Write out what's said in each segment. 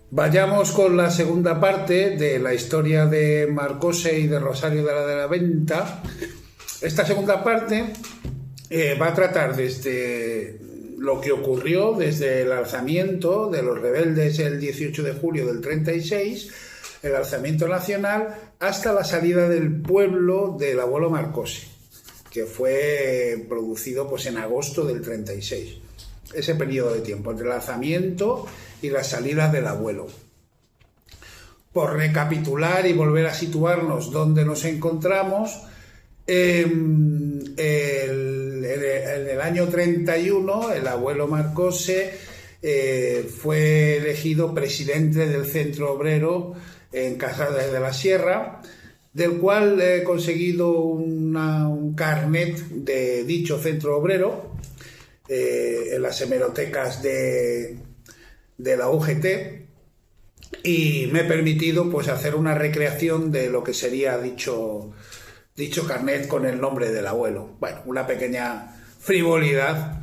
Vayamos con la segunda parte de la historia de Marcose y de Rosario de la Venta. Esta segunda parte va a tratar desde lo que ocurrió, desde el alzamiento de los rebeldes el 18 de julio del 36, el alzamiento nacional, hasta la salida del pueblo del abuelo Marcose, que fue producido pues en agosto del 36. Ese periodo de tiempo entre el alzamiento y la salida del abuelo. Por recapitular y volver a situarnos donde nos encontramos, en el año 31 el abuelo Marcose fue elegido presidente del Centro Obrero en Casada de la Sierra, del cual he conseguido un carnet de dicho Centro Obrero en las hemerotecas de la UGT, y me he permitido pues hacer una recreación de lo que sería dicho carnet con el nombre del abuelo. Bueno, una pequeña frivolidad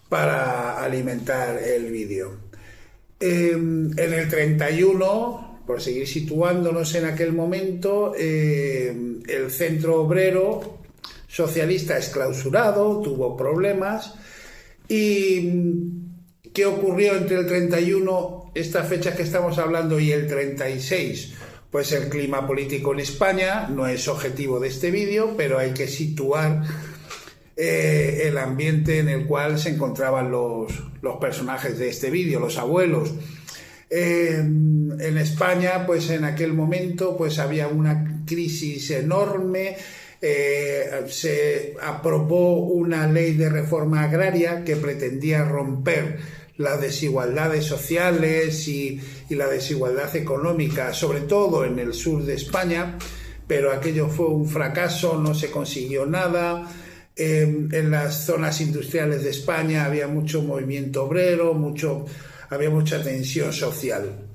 para alimentar el vídeo. En el 31, por seguir situándonos en aquel momento, el Centro Obrero Socialista es clausurado, tuvo problemas. ¿Y qué ocurrió entre el 31, esta fecha que estamos hablando, y el 36? Pues el clima político en España no es objetivo de este vídeo, pero hay que situar el ambiente en el cual se encontraban los personajes de este vídeo, los abuelos. En España, pues en aquel momento, pues había una crisis enorme. Se aprobó una ley de reforma agraria que pretendía romper las desigualdades sociales y la desigualdad económica, sobre todo en el sur de España, pero aquello fue un fracaso, no se consiguió nada. En las zonas industriales de España había mucho movimiento obrero, había mucha tensión social.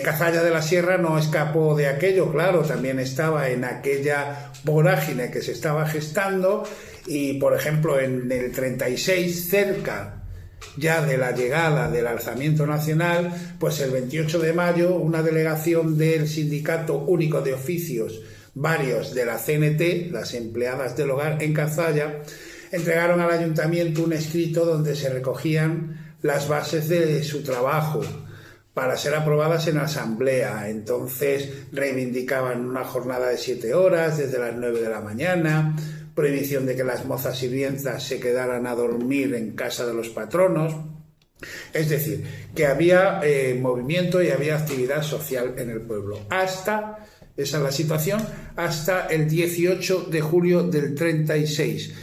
Cazalla de la Sierra no escapó de aquello, claro, también estaba en aquella vorágine que se estaba gestando, y por ejemplo en el 36, cerca ya de la llegada del alzamiento nacional, pues el 28 de mayo una delegación del Sindicato Único de Oficios Varios de la CNT, las empleadas del hogar en Cazalla, entregaron al ayuntamiento un escrito donde se recogían las bases de su trabajo para ser aprobadas en asamblea. Entonces reivindicaban una jornada de 7 horas desde las 9 de la mañana, prohibición de que las mozas sirvientas se quedaran a dormir en casa de los patronos. Es decir, que había movimiento y había actividad social en el pueblo. Esa es la situación, hasta el 18 de julio del 36,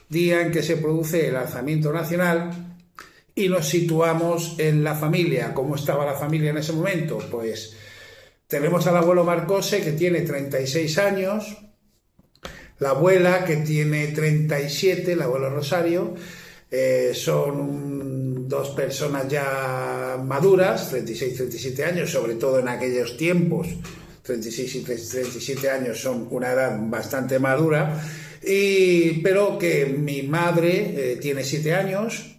día en que se produce el alzamiento nacional. Y nos situamos en la familia. ¿Cómo estaba la familia en ese momento? Pues tenemos al abuelo Marcose, que tiene 36 años, la abuela, que tiene 37, el abuelo Rosario. Son dos personas ya maduras, 36, 37 años, sobre todo en aquellos tiempos. 36 y 37 años son una edad bastante madura, pero que mi madre tiene 7 años,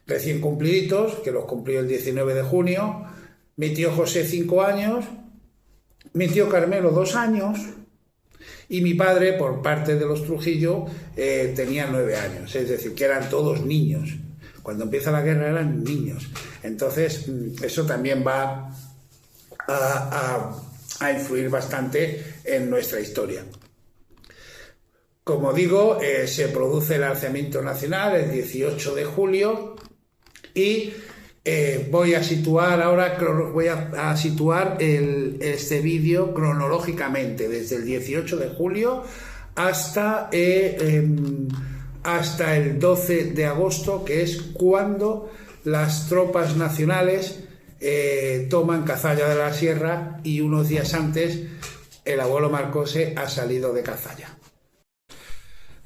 recién cumpliditos, que los cumplió el 19 de junio, mi tío José 5 años, mi tío Carmelo 2 años, y mi padre, por parte de los Trujillo, tenía 9 años, es decir, que eran todos niños. Cuando empieza la guerra eran niños. Entonces, eso también va a influir bastante en nuestra historia. Como digo, se produce el alzamiento nacional el 18 de julio, y voy a situar este vídeo cronológicamente desde el 18 de julio hasta el 12 de agosto, que es cuando las tropas nacionales toman Cazalla de la Sierra y unos días antes el abuelo Marcose ha salido de Cazalla.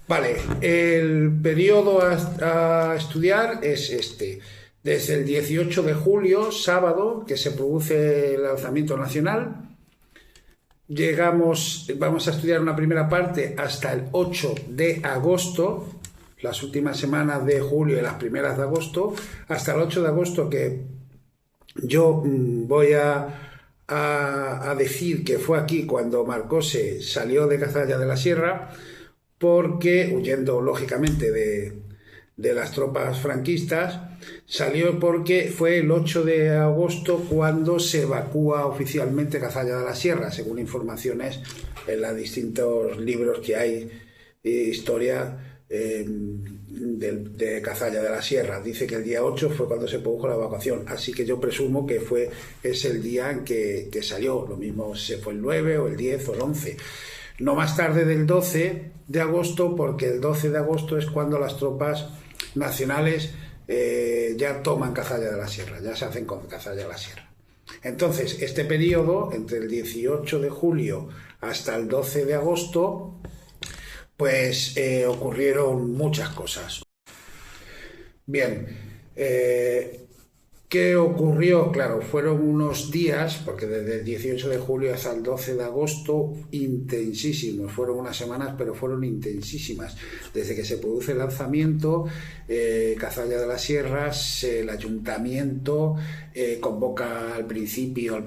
Vale, el periodo a estudiar es este. Desde el 18 de julio, sábado, que se produce el alzamiento nacional, vamos a estudiar una primera parte hasta el 8 de agosto, las últimas semanas de julio y las primeras de agosto, hasta el 8 de agosto, que yo voy a decir que fue aquí cuando Marcose salió de Cazalla de la Sierra, porque, huyendo lógicamente de las tropas franquistas, salió porque fue el 8 de agosto cuando se evacúa oficialmente Cazalla de la Sierra, según informaciones en los distintos libros que hay de historia de Cazalla de la Sierra. Dice que el día 8 fue cuando se produjo la evacuación, así que yo presumo que es el día en que salió. Lo mismo se fue el 9 o el 10 o el 11. No más tarde del 12 de agosto, porque el 12 de agosto es cuando las tropas nacionales ya toman Cazalla de la Sierra, ya se hacen con Cazalla de la Sierra. Entonces, este periodo, entre el 18 de julio hasta el 12 de agosto, pues ocurrieron muchas cosas. Bien, ¿qué ocurrió? Claro, fueron unos días, porque desde el 18 de julio hasta el 12 de agosto, intensísimos. Fueron unas semanas, pero fueron intensísimas. Desde que se produce el lanzamiento, Cazalla de las Sierras, el ayuntamiento convoca al principio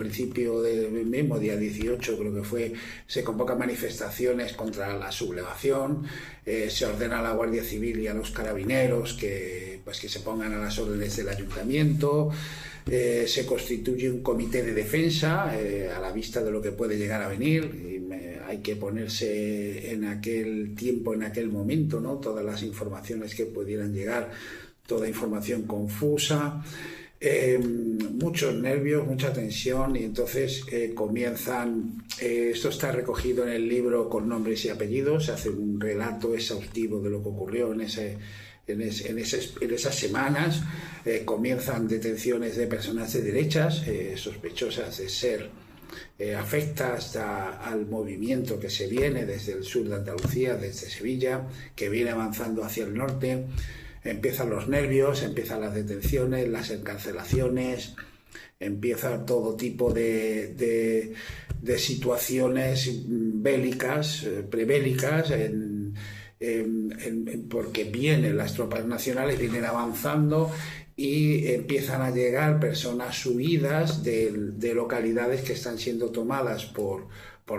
del mismo día 18, creo que fue, se convocan manifestaciones contra la sublevación, se ordena a la Guardia Civil y a los carabineros que se pongan a las órdenes del ayuntamiento. Se constituye un comité de defensa a la vista de lo que puede llegar a venir, y hay que ponerse en aquel tiempo, en aquel momento, ¿no? Todas las informaciones que pudieran llegar, toda información confusa, muchos nervios, mucha tensión, y entonces comienzan, esto está recogido en el libro con nombres y apellidos, se hace un relato exhaustivo de lo que ocurrió en esas semanas. Comienzan detenciones de personas de derechas sospechosas de ser afectas al movimiento que se viene desde el sur de Andalucía, desde Sevilla, que viene avanzando hacia el norte. Empiezan los nervios, empiezan las detenciones, las encarcelaciones, empieza todo tipo de situaciones bélicas, prebélicas, porque vienen las tropas nacionales, vienen avanzando y empiezan a llegar personas huidas de localidades que están siendo tomadas por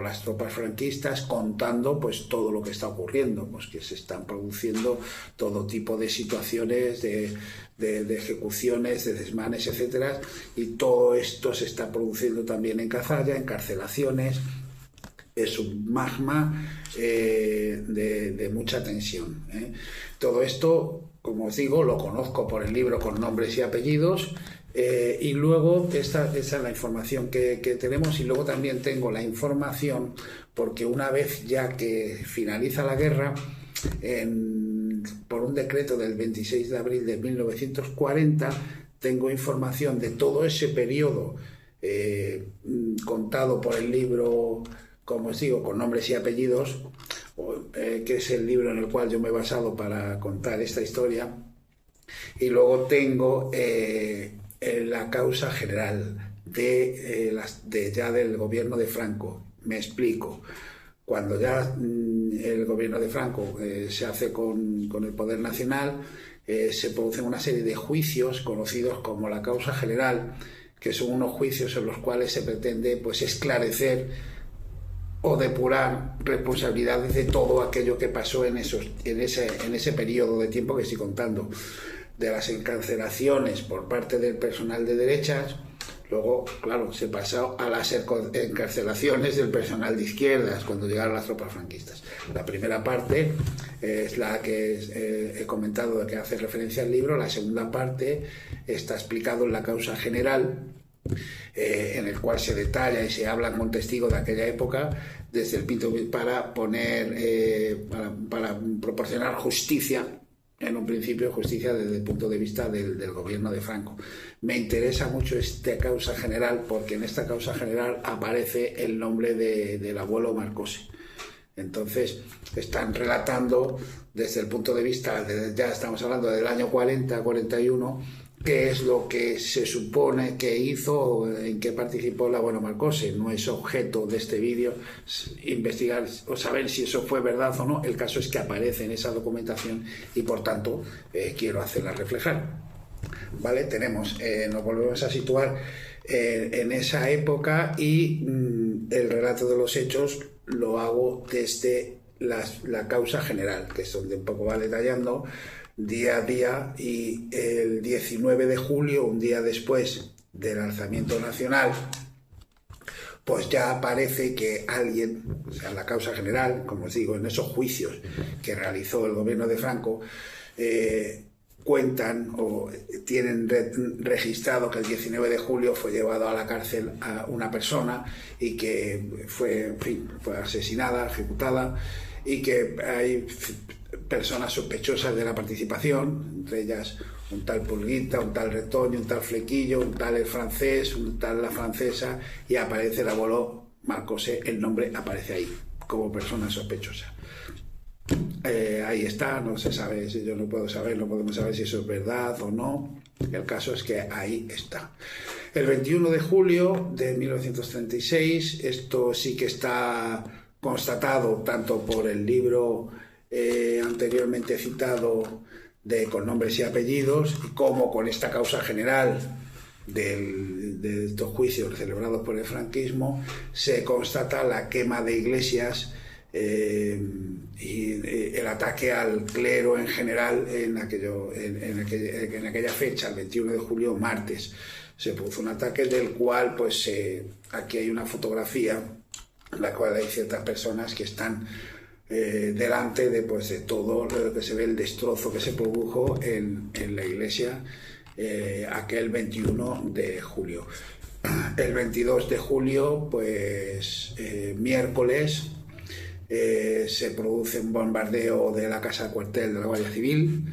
las tropas franquistas, contando pues todo lo que está ocurriendo, pues que se están produciendo todo tipo de situaciones de ejecuciones, de desmanes, etcétera, y todo esto se está produciendo también en Cazalla, encarcelaciones. Es un magma de mucha tensión. Todo esto, como os digo, lo conozco por el libro con nombres y apellidos, y luego esta es la información que tenemos, y luego también tengo la información porque una vez ya que finaliza la guerra, por un decreto del 26 de abril de 1940, tengo información de todo ese periodo contado por el libro, como os digo, con nombres y apellidos, que es el libro en el cual yo me he basado para contar esta historia. Y luego tengo la causa general ya del gobierno de Franco. Me explico. Cuando ya el gobierno de Franco se hace con el poder nacional, se producen una serie de juicios conocidos como la causa general, que son unos juicios en los cuales se pretende pues esclarecer o depurar responsabilidades de todo aquello que pasó en ese periodo de tiempo que estoy contando, de las encarcelaciones por parte del personal de derechas. Luego, claro, se pasó a las encarcelaciones del personal de izquierdas cuando llegaron las tropas franquistas. La primera parte es la que he comentado, de que hace referencia al libro. La segunda parte está explicado en la causa general, en el cual se detalla y se habla con testigos de aquella época desde el Pinto para proporcionar justicia en un principio justicia desde el punto de vista del gobierno de Franco. Me interesa mucho esta causa general porque en esta causa general aparece el nombre del abuelo Marcose. Entonces están relatando desde el punto de vista, ya estamos hablando del año 40-41, qué es lo que se supone que hizo, en qué participó el abuelo Marcose. No es objeto de este vídeo investigar o saber si eso fue verdad o no. El caso es que aparece en esa documentación y por tanto quiero hacerla reflejar. ¿Vale? Nos volvemos a situar en esa época y el relato de los hechos lo hago desde la causa general, que es donde un poco va detallando día a día, y el 19 de julio, un día después del alzamiento nacional, pues ya aparece que alguien, o sea, la causa general, como os digo, en esos juicios que realizó el gobierno de Franco, cuentan o tienen registrado que el 19 de julio fue llevado a la cárcel a una persona y que fue asesinada, ejecutada, y que hay personas sospechosas de la participación, entre ellas un tal Pulguita, un tal Retoño, un tal Flequillo, un tal el francés, un tal la francesa, y aparece el abuelo Marcose, el nombre aparece ahí como persona sospechosa. Ahí está, no se sabe, yo no puedo saber, no podemos saber si eso es verdad o no. El caso es que ahí está. El 21 de julio de 1936, esto sí que está constatado tanto por el libro anteriormente citado con nombres y apellidos, como con esta causa general de estos juicios celebrados por el franquismo, se constata la quema de iglesias y el ataque al clero en general en aquella fecha, el 21 de julio, martes. Se produjo un ataque del cual, pues, aquí hay una fotografía en la cual hay ciertas personas que están delante de todo lo que se ve, el destrozo que se produjo en la iglesia aquel 21 de julio. El 22 de julio, pues, miércoles, se produce un bombardeo de la casa cuartel de la Guardia Civil.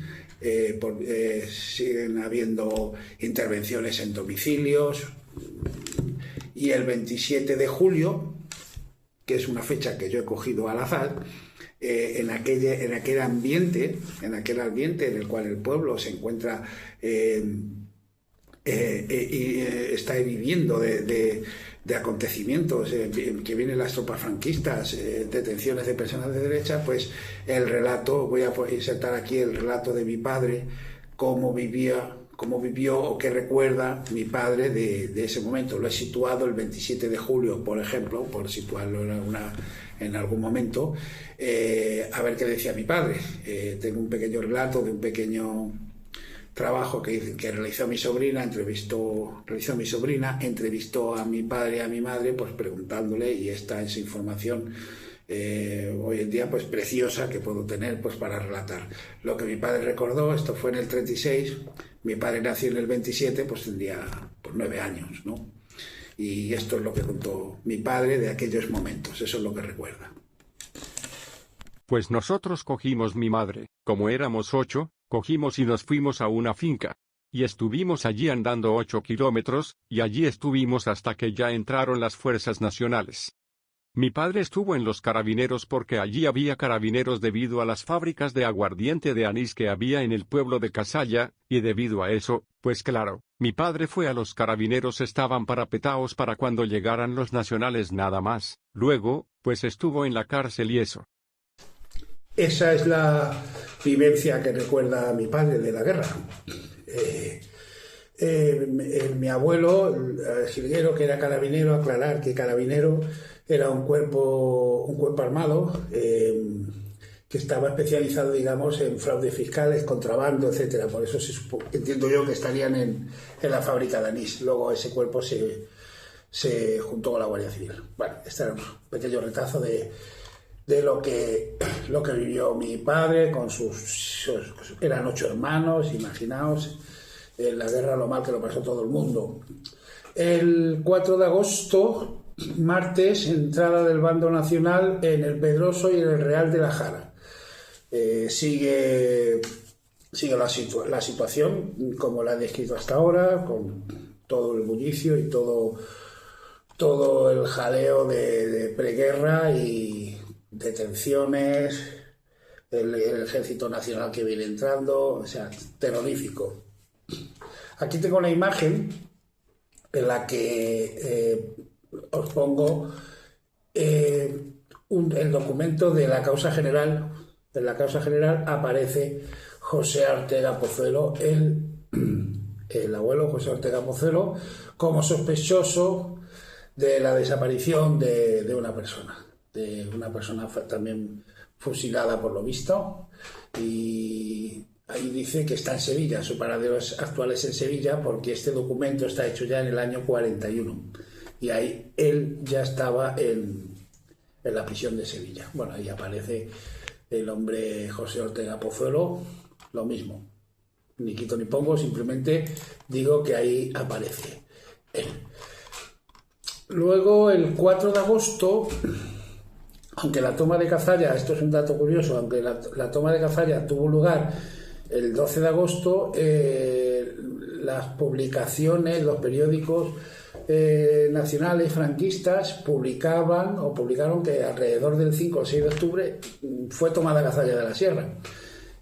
Siguen habiendo intervenciones en domicilios, y el 27 de julio, que es una fecha que yo he cogido al azar, en aquel ambiente en el cual el pueblo se encuentra y está viviendo de acontecimientos, que vienen las tropas franquistas, detenciones de personas de derecha, pues el relato, voy a insertar aquí el relato de mi padre, cómo vivió o qué recuerda mi padre de ese momento. Lo he situado el 27 de julio, por ejemplo, por situarlo en algún momento, a ver qué decía mi padre. Tengo un pequeño relato de un pequeño trabajo que realizó mi sobrina, entrevistó a mi padre y a mi madre, pues preguntándole, y está esa información hoy en día, pues preciosa, que puedo tener, pues para relatar lo que mi padre recordó. Esto fue en el 36, mi padre nació en el 27, pues tendría 9 años, ¿no? Y esto es lo que contó mi padre de aquellos momentos, eso es lo que recuerda. Pues nosotros cogimos mi madre, como éramos 8, cogimos y nos fuimos a una finca. Y estuvimos allí andando 8 kilómetros, y allí estuvimos hasta que ya entraron las fuerzas nacionales. Mi padre estuvo en los carabineros porque allí había carabineros debido a las fábricas de aguardiente de anís que había en el pueblo de Casalla, y debido a eso, pues claro, mi padre fue a los carabineros, estaban parapetaos para cuando llegaran los nacionales nada más. Luego, pues estuvo en la cárcel y eso. Esa es la vivencia que recuerda mi padre de la guerra. Mi abuelo, el jilguero, que era carabinero, aclarar que carabinero era un cuerpo armado que estaba especializado, digamos, en fraudes fiscales, contrabando, etcétera. Por eso entiendo yo que estarían en la fábrica de anís. Luego ese cuerpo se juntó con la Guardia Civil. Bueno, este era un pequeño retazo de lo que vivió mi padre con eran 8 hermanos, imaginaos, en la guerra lo mal que lo pasó todo el mundo. El 4 de agosto, martes, entrada del bando nacional en el Pedroso y en el Real de la Jara. Sigue sigue la situación como la he descrito hasta ahora, con todo el bullicio y todo el jaleo de preguerra y detenciones, el ejército nacional que viene entrando, o sea, terrorífico. Aquí tengo una imagen en la que os pongo el documento de la causa general. En la causa general aparece José Ortega Pozuelo, el abuelo José Ortega Pozuelo, como sospechoso de la desaparición de una persona también fusilada por lo visto, y ahí dice que está en Sevilla, su paradero actual es en Sevilla, porque este documento está hecho ya en el año 41 y ahí él ya estaba en la prisión de Sevilla. Bueno, ahí aparece el hombre José Ortega Pozuelo, lo mismo, ni quito ni pongo, simplemente digo que ahí aparece él. Luego, el 4 de agosto, aunque la toma de Cazalla, esto es un dato curioso, aunque la toma de Cazalla tuvo lugar el 12 de agosto, las publicaciones, los periódicos nacionales franquistas publicaron que alrededor del 5 o 6 de octubre fue tomada Cazalla de la Sierra.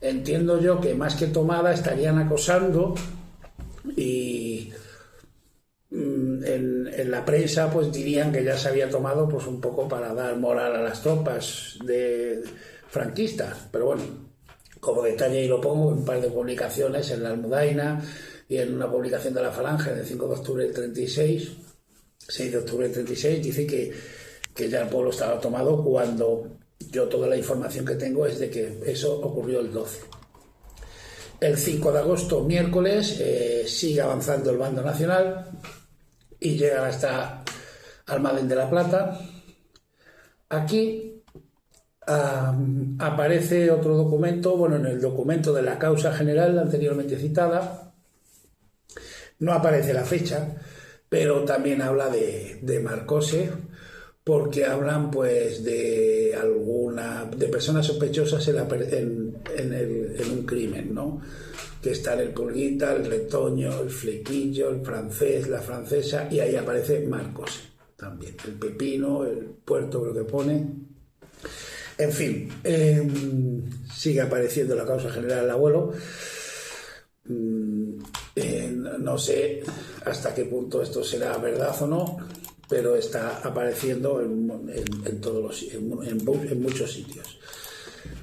Entiendo yo que más que tomada estarían acosando y en la prensa pues dirían que ya se había tomado pues un poco para dar moral a las tropas de franquistas, pero bueno, como detalle y lo pongo en un par de publicaciones en la Almudaina y en una publicación de la Falange del 5 de octubre del 36, 6 de octubre del 36, dice que ya el pueblo estaba tomado, cuando yo toda la información que tengo es de que eso ocurrió el 12. El 5 de agosto, miércoles, sigue avanzando el bando nacional y llegan hasta Almadén de la Plata. Aquí aparece otro documento, bueno, en el documento de la causa general anteriormente citada, no aparece la fecha, pero también habla de Marcose, porque hablan pues de personas sospechosas en un crimen, ¿no? Que están el Pulguita, el Retoño, el Flequillo, el Francés, la Francesa, y ahí aparece Marcose también, el Pepino, el Puerto, creo que pone. En fin, sigue apareciendo la causa general del abuelo. No sé hasta qué punto esto será verdad o no, pero está apareciendo en muchos sitios.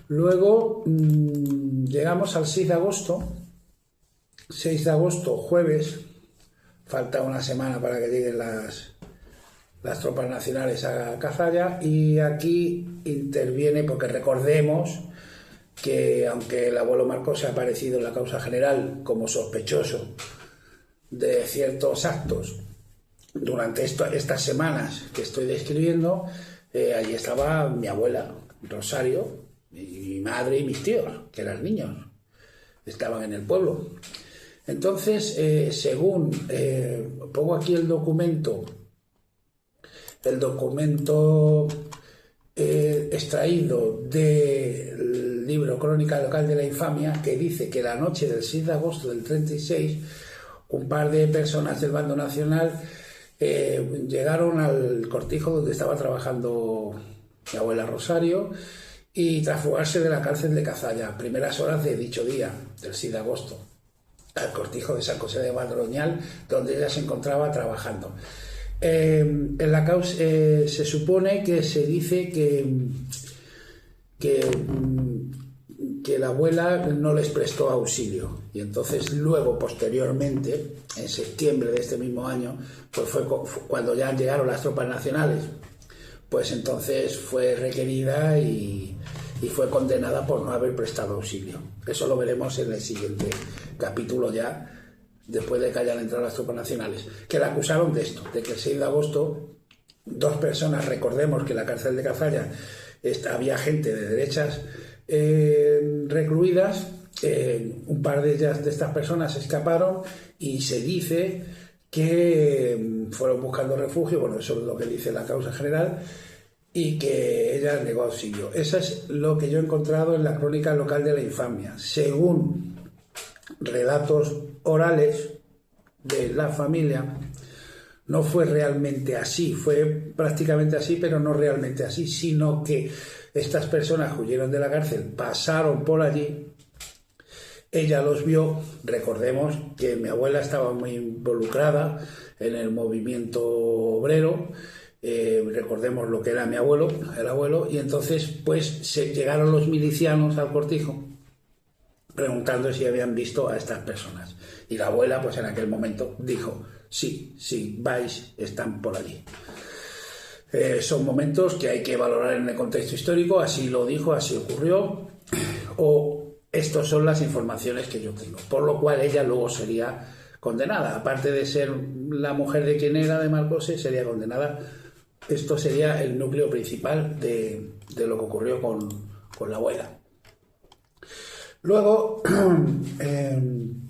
Luego llegamos al 6 de agosto. 6 de agosto, jueves, falta una semana para que lleguen las tropas nacionales a Cazalla, y aquí interviene, porque recordemos que aunque el abuelo Marcose ha aparecido en la causa general como sospechoso de ciertos actos durante estas semanas que estoy describiendo, allí estaba mi abuela Rosario, mi madre y mis tíos, que eran niños, estaban en el pueblo. Entonces, según pongo aquí el documento extraído del libro Crónica Local de la Infamia, que dice que la noche del 6 de agosto del 36, un par de personas del bando nacional llegaron al cortijo donde estaba trabajando mi abuela Rosario, y tras fugarse de la cárcel de Cazalla, primeras horas de dicho día, del 6 de agosto, al cortijo de San José de Madroñal, donde ella se encontraba trabajando. En la causa se supone que se dice que la abuela no les prestó auxilio, y entonces luego, posteriormente, en septiembre de este mismo año, pues fue cuando ya llegaron las tropas nacionales, pues entonces fue requerida y fue condenada por no haber prestado auxilio. Eso lo veremos en el siguiente capítulo, ya después de que hayan entrado las tropas nacionales, que la acusaron de esto, de que el 6 de agosto dos personas, recordemos que en la cárcel de Cazalla había gente de derechas recluidas, un par de estas personas escaparon y se dice que fueron buscando refugio, bueno, eso es lo que dice la causa general, y que ella negó auxilio. Eso es lo que yo he encontrado en la Crónica Local de la Infamia. Según relatos orales de la familia, no fue realmente así, fue prácticamente así, pero no realmente así, sino que estas personas huyeron de la cárcel, pasaron por allí, ella los vio. Recordemos que mi abuela estaba muy involucrada en el movimiento obrero, recordemos lo que era mi abuelo, el abuelo, y entonces pues llegaron los milicianos al cortijo preguntando si habían visto a estas personas, y la abuela pues en aquel momento dijo: sí, vais, están por allí. Son momentos que hay que valorar en el contexto histórico, así lo dijo, así ocurrió, o estas son las informaciones que yo tengo, por lo cual ella luego sería condenada, aparte de ser la mujer de quien era, de Marcose, sería condenada. Esto sería el núcleo principal de lo que ocurrió con la abuela. Luego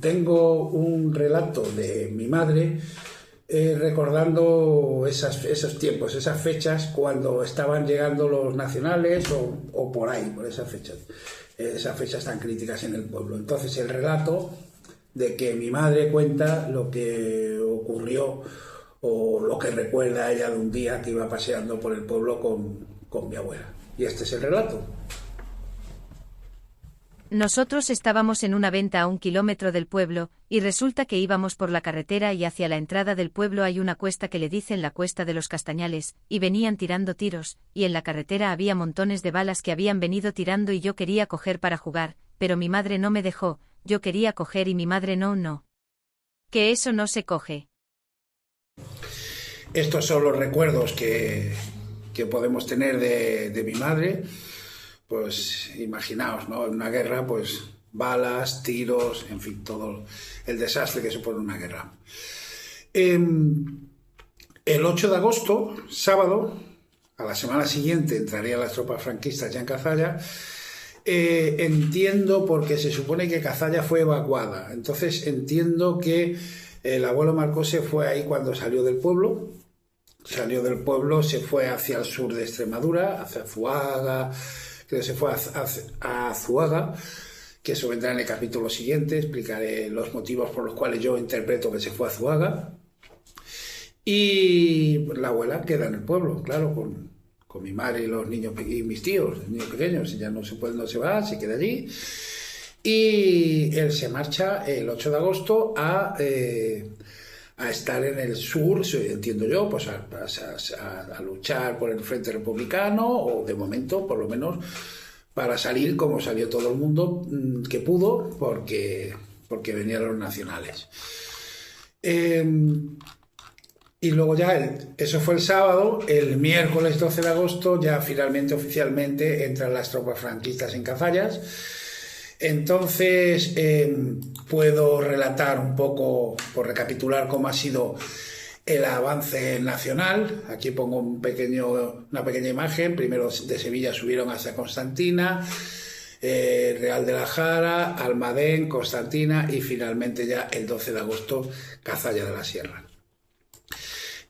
tengo un relato de mi madre recordando esos tiempos, esas fechas cuando estaban llegando los nacionales o por ahí, por esas fechas tan críticas en el pueblo. Entonces el relato de que mi madre cuenta lo que ocurrió o lo que recuerda ella de un día que iba paseando por el pueblo con mi abuela. Y este es el relato. Nosotros estábamos en una venta a 1 kilómetro del pueblo, y resulta que íbamos por la carretera y hacia la entrada del pueblo hay una cuesta que le dicen la Cuesta de los Castañales, y venían tirando tiros, y en la carretera había montones de balas que habían venido tirando y yo quería coger para jugar, pero mi madre no me dejó, yo quería coger y mi madre no. Que eso no se coge. Estos son los recuerdos que podemos tener de mi madre. Pues imaginaos, ¿no? En una guerra, pues balas, tiros, en fin, todo el desastre que supone una guerra. El 8 de agosto, sábado, a la semana siguiente entrarían las tropas franquistas ya en Cazalla. Entiendo, porque se supone que Cazalla fue evacuada, entonces entiendo que el abuelo Marcose fue ahí cuando salió del pueblo. Salió del pueblo, se fue hacia el sur de Extremadura, hacia Zuaga. Creo que se fue a Zuaga, que eso vendrá en el capítulo siguiente, explicaré los motivos por los cuales yo interpreto que se fue a Zuaga. Y la abuela queda en el pueblo, claro, con mi madre y los niños y mis tíos, los niños pequeños, ya no se va, se queda allí. Y él se marcha el 8 de agosto a estar en el sur, entiendo yo, pues a luchar por el frente republicano, o de momento, por lo menos, para salir como salió todo el mundo que pudo, porque venían los nacionales. Y luego ya, eso fue el sábado, el miércoles 12 de agosto ya finalmente, oficialmente, entran las tropas franquistas en Cazallas. Entonces puedo relatar un poco, por recapitular cómo ha sido el avance nacional. Aquí pongo una pequeña imagen. Primero de Sevilla subieron hasta Constantina, Real de la Jara, Almadén, Constantina y finalmente ya el 12 de agosto Cazalla de la Sierra.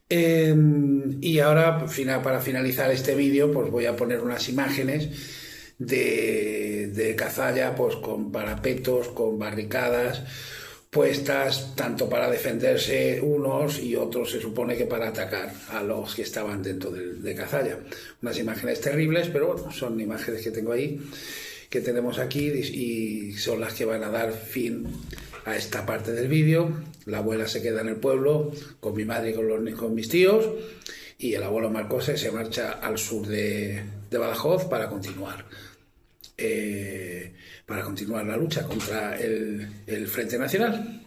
Y ahora, para finalizar este vídeo, pues voy a poner unas imágenes de Cazalla, pues con parapetos, con barricadas puestas, tanto para defenderse unos y otros, se supone que para atacar a los que estaban dentro de Cazalla. Unas imágenes terribles, pero bueno, son imágenes que tengo ahí, que tenemos aquí, y son las que van a dar fin a esta parte del vídeo. La abuela se queda en el pueblo con mi madre y con mis tíos, y el abuelo Marcose se marcha al sur de Badajoz para continuar la lucha contra el Frente Nacional.